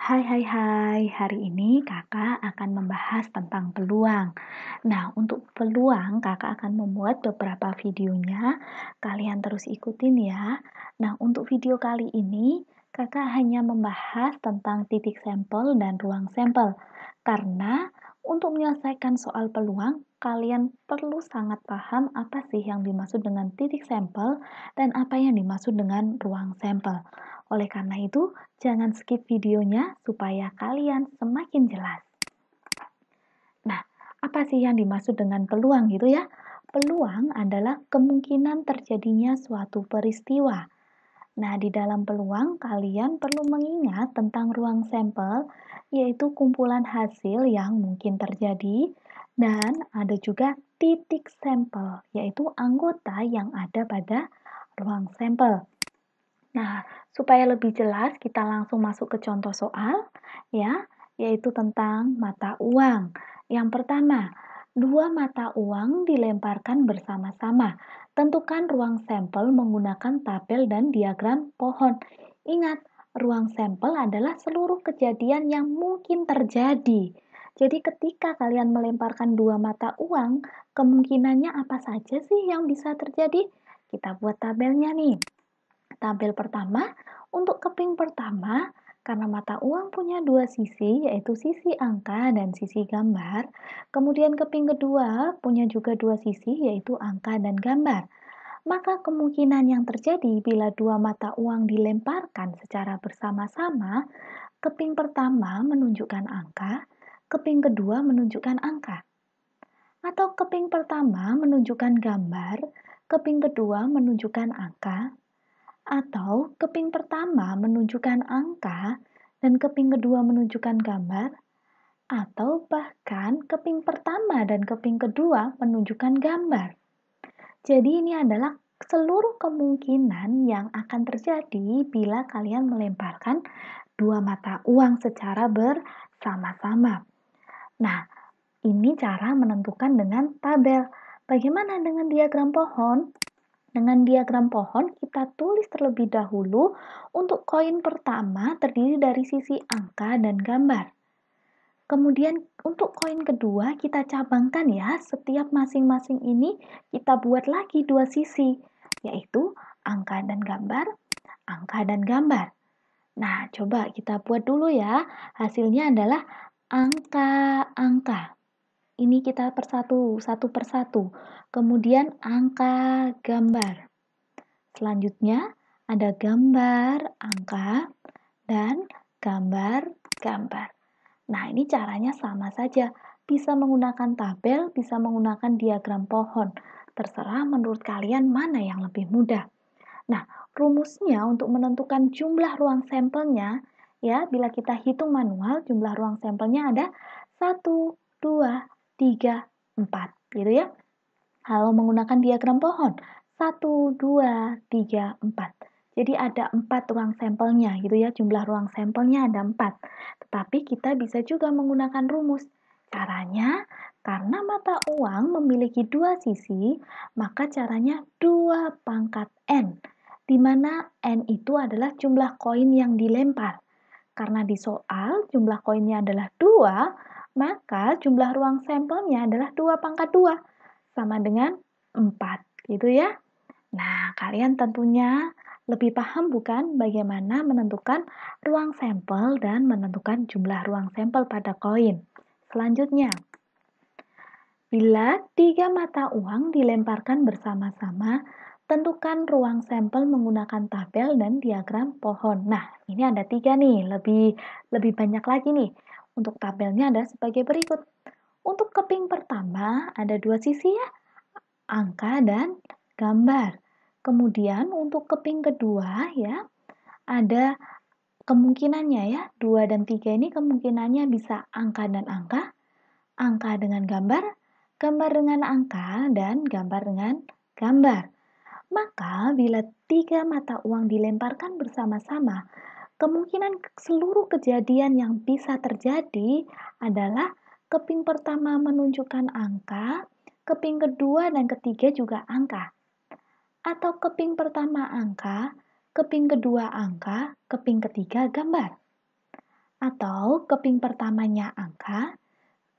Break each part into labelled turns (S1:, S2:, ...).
S1: Hai, hari ini kakak akan membahas tentang peluang. Nah, untuk peluang kakak akan membuat beberapa videonya, kalian terus ikutin ya. Nah, untuk video kali ini kakak hanya membahas tentang titik sampel dan ruang sampel. Karena untuk menyelesaikan soal peluang, kalian perlu sangat paham apa sih yang dimaksud dengan titik sampel dan apa yang dimaksud dengan ruang sampel. Oleh karena itu, jangan skip videonya supaya kalian semakin jelas. Nah, apa sih yang dimaksud dengan peluang gitu ya? Peluang adalah kemungkinan terjadinya suatu peristiwa. Nah, di dalam peluang kalian perlu mengingat tentang ruang sampel, yaitu kumpulan hasil yang mungkin terjadi, dan ada juga titik sampel, yaitu anggota yang ada pada ruang sampel. Nah, supaya lebih jelas, kita langsung masuk ke contoh soal, ya, yaitu tentang mata uang. Yang pertama, dua mata uang dilemparkan bersama-sama. Tentukan ruang sampel menggunakan tabel dan diagram pohon. Ingat, ruang sampel adalah seluruh kejadian yang mungkin terjadi. Jadi ketika kalian melemparkan dua mata uang, kemungkinannya apa saja sih yang bisa terjadi? Kita buat tabelnya nih. Tabel pertama, untuk keping pertama, karena mata uang punya dua sisi, yaitu sisi angka dan sisi gambar. Kemudian keping kedua punya juga dua sisi, yaitu angka dan gambar. Maka kemungkinan yang terjadi bila dua mata uang dilemparkan secara bersama-sama, keping pertama menunjukkan angka, keping kedua menunjukkan angka. Atau keping pertama menunjukkan gambar, keping kedua menunjukkan angka, atau keping pertama menunjukkan angka dan keping kedua menunjukkan gambar, atau bahkan keping pertama dan keping kedua menunjukkan gambar. Jadi ini adalah seluruh kemungkinan yang akan terjadi bila kalian melemparkan dua mata uang secara bersama-sama. Nah, ini cara menentukan dengan tabel. Bagaimana dengan diagram pohon? Dengan diagram pohon, kita tulis terlebih dahulu untuk koin pertama terdiri dari sisi angka dan gambar. Kemudian untuk koin kedua kita cabangkan ya, setiap masing-masing ini kita buat lagi dua sisi, yaitu angka dan gambar, angka dan gambar. Nah, coba kita buat dulu ya. Hasilnya adalah angka-angka. Ini kita satu persatu. Kemudian angka gambar. Selanjutnya ada gambar angka dan gambar-gambar. Nah, ini caranya sama saja. Bisa menggunakan tabel, bisa menggunakan diagram pohon. Terserah menurut kalian mana yang lebih mudah. Nah, rumusnya untuk menentukan jumlah ruang sampelnya, ya, bila kita hitung manual, jumlah ruang sampelnya ada 1, 2, 3, 4, gitu ya. Kalau menggunakan diagram pohon, 1, 2, 3, 4. Jadi ada 4 ruang sampelnya gitu ya, jumlah ruang sampelnya ada 4. Tetapi kita bisa juga menggunakan rumus. Caranya, karena mata uang memiliki dua sisi, maka caranya 2 pangkat N, di mana N itu adalah jumlah koin yang dilempar. Karena di soal jumlah koinnya adalah 2, maka jumlah ruang sampelnya adalah 2 pangkat 2 sama dengan 4, gitu ya. Nah, kalian tentunya lebih paham bukan bagaimana menentukan ruang sampel dan menentukan jumlah ruang sampel pada koin. Selanjutnya, bila 3 mata uang dilemparkan bersama-sama, tentukan ruang sampel menggunakan tabel dan diagram pohon. Nah, ini ada 3 nih, lebih banyak lagi nih. Untuk tabelnya ada sebagai berikut. Untuk keping pertama ada dua sisi ya, angka dan gambar. Kemudian untuk keping kedua ya, ada kemungkinannya ya, 2 dan 3 ini kemungkinannya bisa angka dan angka dengan gambar, gambar dengan angka, dan gambar dengan gambar. Maka bila 3 mata uang dilemparkan bersama-sama, kemungkinan seluruh kejadian yang bisa terjadi adalah keping pertama menunjukkan angka, keping kedua dan ketiga juga angka. Atau keping pertama angka, keping kedua angka, keping ketiga gambar. Atau keping pertamanya angka,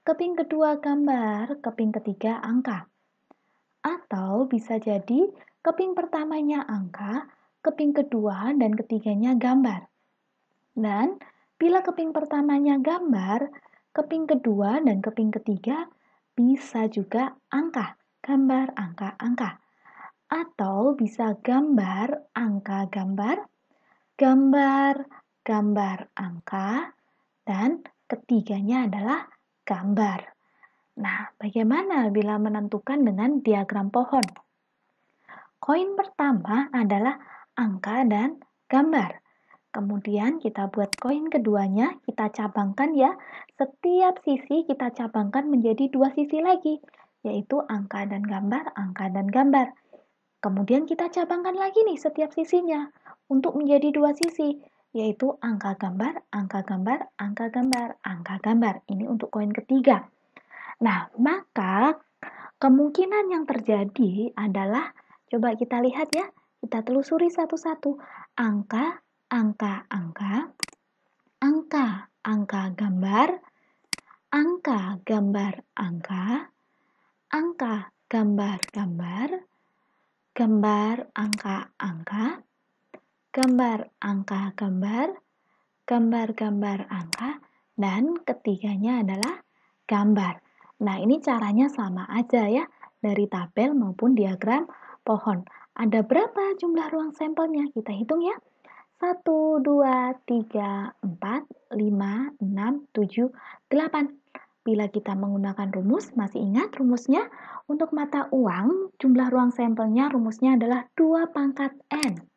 S1: keping kedua gambar, keping ketiga angka. Atau bisa jadi keping pertamanya angka, keping kedua dan ketiganya gambar. Dan bila keping pertamanya gambar, keping kedua dan keping ketiga bisa juga angka, gambar angka, angka. Atau bisa gambar, angka, gambar, gambar, gambar, angka, dan ketiganya adalah gambar. Nah, bagaimana bila menentukan dengan diagram pohon? Koin pertama adalah angka dan gambar. Kemudian kita buat koin keduanya, kita cabangkan ya. Setiap sisi kita cabangkan menjadi dua sisi lagi, yaitu angka dan gambar, angka dan gambar. Kemudian kita cabangkan lagi nih setiap sisinya untuk menjadi dua sisi, yaitu angka gambar, angka gambar, angka gambar, angka gambar. Ini untuk koin ketiga. Nah, maka kemungkinan yang terjadi adalah, coba kita lihat ya, kita telusuri satu-satu. Angka, angka, angka, angka, angka gambar, angka, gambar, angka, angka, gambar, gambar, gambar, angka, angka, gambar, angka, gambar, gambar, gambar, angka, dan ketiganya adalah gambar. Nah, ini caranya sama aja ya, dari tabel maupun diagram pohon. Ada berapa jumlah ruang sampelnya? Kita hitung ya. 1, 2, 3, 4, 5, 6, 7, 8. Bila kita menggunakan rumus, masih ingat rumusnya? Untuk mata uang, jumlah ruang sampelnya rumusnya adalah 2 pangkat N.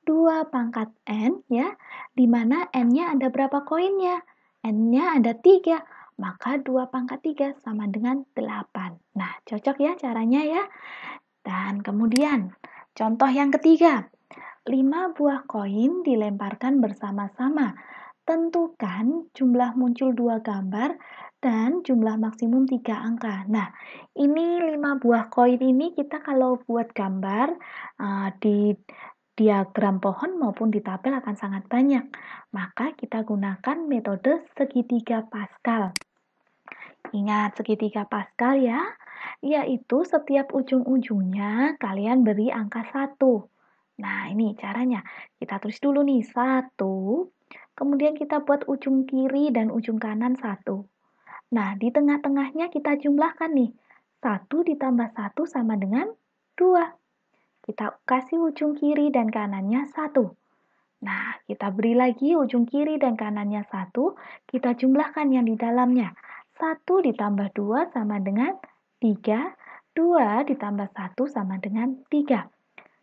S1: 2 pangkat N ya, di mana N-nya ada berapa koinnya? N-nya ada 3, maka 2 pangkat 3 sama dengan 8. Nah, cocok ya caranya ya. Dan kemudian, contoh yang ketiga, 5 buah koin dilemparkan bersama-sama. Tentukan jumlah muncul 2 gambar dan jumlah maksimum 3 angka. Nah, ini 5 buah koin ini kita kalau buat gambar di diagram pohon maupun di tabel akan sangat banyak. Maka kita gunakan metode segitiga Pascal. Ingat segitiga Pascal ya, yaitu setiap ujung-ujungnya kalian beri angka 1. Nah, ini caranya. Kita tulis dulu nih 1, kemudian kita buat ujung kiri dan ujung kanan 1. Nah, di tengah-tengahnya kita jumlahkan nih. 1 ditambah 1 sama dengan 2. Kita kasih ujung kiri dan kanannya 1. Nah, kita beri lagi ujung kiri dan kanannya 1, kita jumlahkan yang di dalamnya. 1 ditambah 2 sama dengan 3, 2 ditambah 1 sama dengan 3.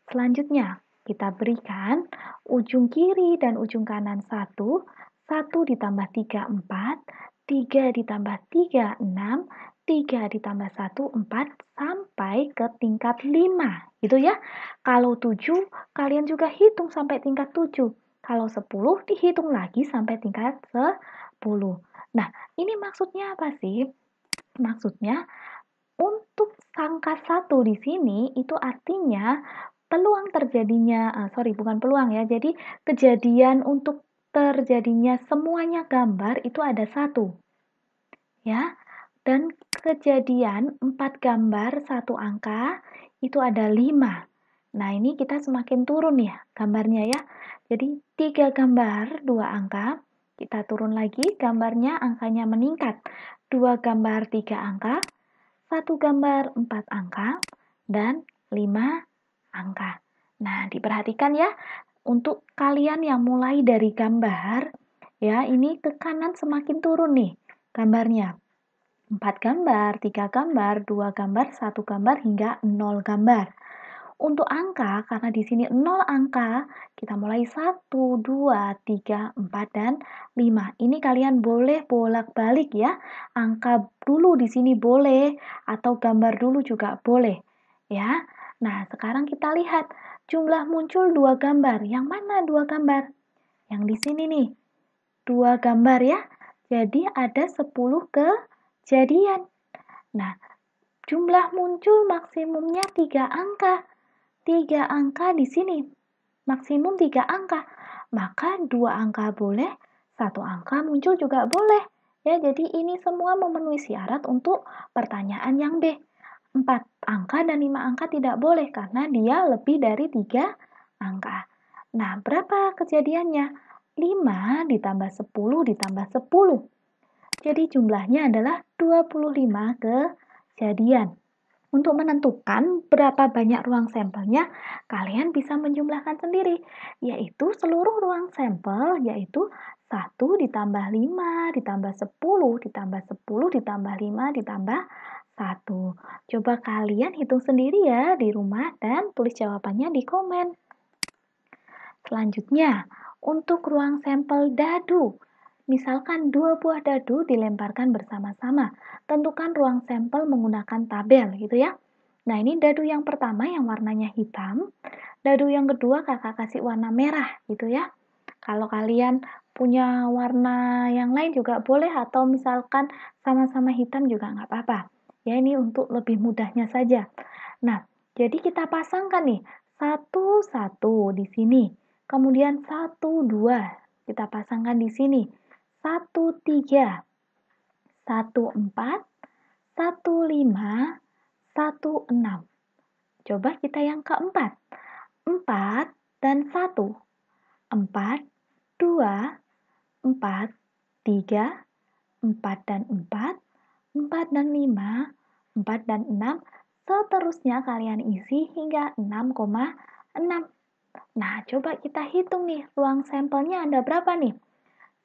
S1: Selanjutnya, kita berikan ujung kiri dan ujung kanan 1, 1 ditambah 3, 4, 3 ditambah 3, 6, 3 ditambah 1, 4, sampai ke tingkat 5. Gitu ya. Kalau 7, kalian juga hitung sampai tingkat 7. Kalau 10, dihitung lagi sampai tingkat 10. Nah, ini maksudnya apa sih? Maksudnya, untuk angka 1 di sini, itu artinya peluang terjadinya, bukan peluang ya, jadi kejadian untuk terjadinya semuanya gambar itu ada 1. Ya, dan kejadian 4 gambar 1 angka itu ada 5. Nah, ini kita semakin turun ya gambarnya ya. Jadi 3 gambar 2 angka, kita turun lagi gambarnya angkanya meningkat. 2 gambar 3 angka, 1 gambar 4 angka, dan 5 angka. Nah, diperhatikan ya untuk kalian yang mulai dari gambar ya, ini ke kanan semakin turun nih gambarnya. 4 gambar, 3 gambar, 2 gambar, 1 gambar, hingga 0 gambar. Untuk angka, karena di sini 0 angka, kita mulai 1, 2, 3, 4, dan 5. Ini kalian boleh bolak-balik ya. Angka dulu di sini boleh, atau gambar dulu juga boleh. Ya. Nah, sekarang kita lihat jumlah muncul 2 gambar. Yang mana 2 gambar? Yang di sini nih. 2 gambar ya. Jadi ada 10 kejadian. Nah, jumlah muncul maksimumnya 3 angka. 3 angka di sini. Maksimum 3 angka. Maka 2 angka boleh, 1 angka muncul juga boleh. Ya, jadi ini semua memenuhi syarat untuk pertanyaan yang B. 4 angka dan 5 angka tidak boleh karena dia lebih dari 3 angka. Nah, berapa kejadiannya? 5 ditambah 10 ditambah 10. Jadi jumlahnya adalah 25 kejadian. Untuk menentukan berapa banyak ruang sampelnya, kalian bisa menjumlahkan sendiri, yaitu seluruh ruang sampel, yaitu 1 ditambah 5 ditambah 10 ditambah 10 ditambah 5 ditambah 1. Coba kalian hitung sendiri ya di rumah dan tulis jawabannya di komen. Selanjutnya, untuk ruang sampel dadu. Misalkan 2 buah dadu dilemparkan bersama-sama. Tentukan ruang sampel menggunakan tabel gitu ya. Nah, ini dadu yang pertama yang warnanya hitam. Dadu yang kedua kakak kasih warna merah gitu ya. Kalau kalian punya warna yang lain juga boleh atau misalkan sama-sama hitam juga nggak apa-apa. Ya, ini untuk lebih mudahnya saja. Nah, jadi kita pasangkan nih, 1 di sini. Kemudian 1 2 kita pasangkan di sini. 1 3, 1 4, 1 5, 1 6. Coba kita yang keempat. 4 dan 1. 4, 2, 4, 3, 4 dan 4, 4 dan 5, 4 dan 6, seterusnya kalian isi hingga 6,6. Nah, coba kita hitung nih, ruang sampelnya ada berapa nih?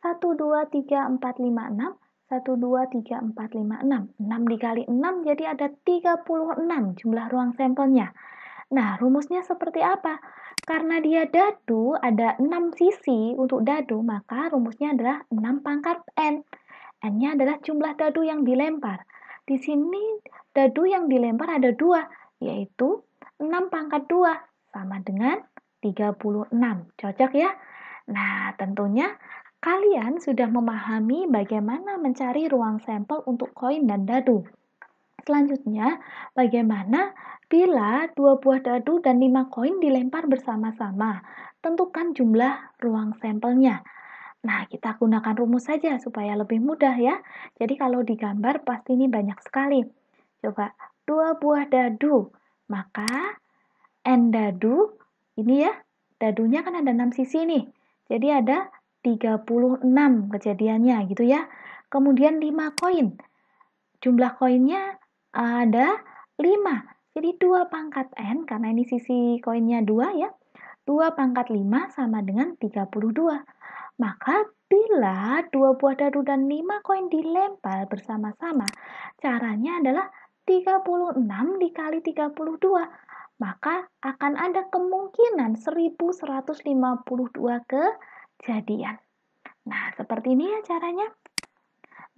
S1: 1, 2, 3, 4, 5, 6. 1, 2, 3, 4, 5, 6. 6 dikali 6 jadi ada 36 jumlah ruang sampelnya. Nah, rumusnya seperti apa? Karena dia dadu, ada 6 sisi untuk dadu, maka rumusnya adalah 6 pangkat N. N-nya adalah jumlah dadu yang dilempar. Di sini dadu yang dilempar ada 2, yaitu 6 pangkat 2, sama dengan 36. Cocok ya? Nah, tentunya kalian sudah memahami bagaimana mencari ruang sampel untuk koin dan dadu. Selanjutnya, bagaimana bila 2 buah dadu dan 5 koin dilempar bersama-sama? Tentukan jumlah ruang sampelnya. Nah, kita gunakan rumus saja supaya lebih mudah ya. Jadi kalau digambar pasti ini banyak sekali. Coba, 2 buah dadu, maka N dadu, ini ya, dadunya kan ada 6 sisi nih. Jadi ada 36 kejadiannya gitu ya. Kemudian 5 koin. Jumlah koinnya ada 5. Jadi 2 pangkat N, karena ini sisi koinnya 2 ya. 2 pangkat 5 sama dengan 32. Maka bila 2 buah dadu dan 5 koin dilempar bersama-sama, caranya adalah 36 dikali 32. Maka akan ada kemungkinan 1152 kejadian. Nah, seperti ini ya caranya.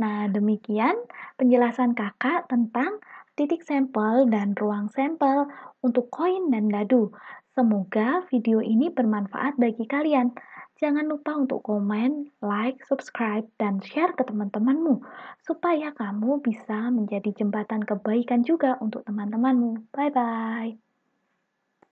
S1: Nah, demikian penjelasan kakak tentang titik sampel dan ruang sampel untuk koin dan dadu. Semoga video ini bermanfaat bagi kalian. Jangan lupa untuk komen, like, subscribe, dan share ke teman-temanmu supaya kamu bisa menjadi jembatan kebaikan juga untuk teman-temanmu. Bye-bye.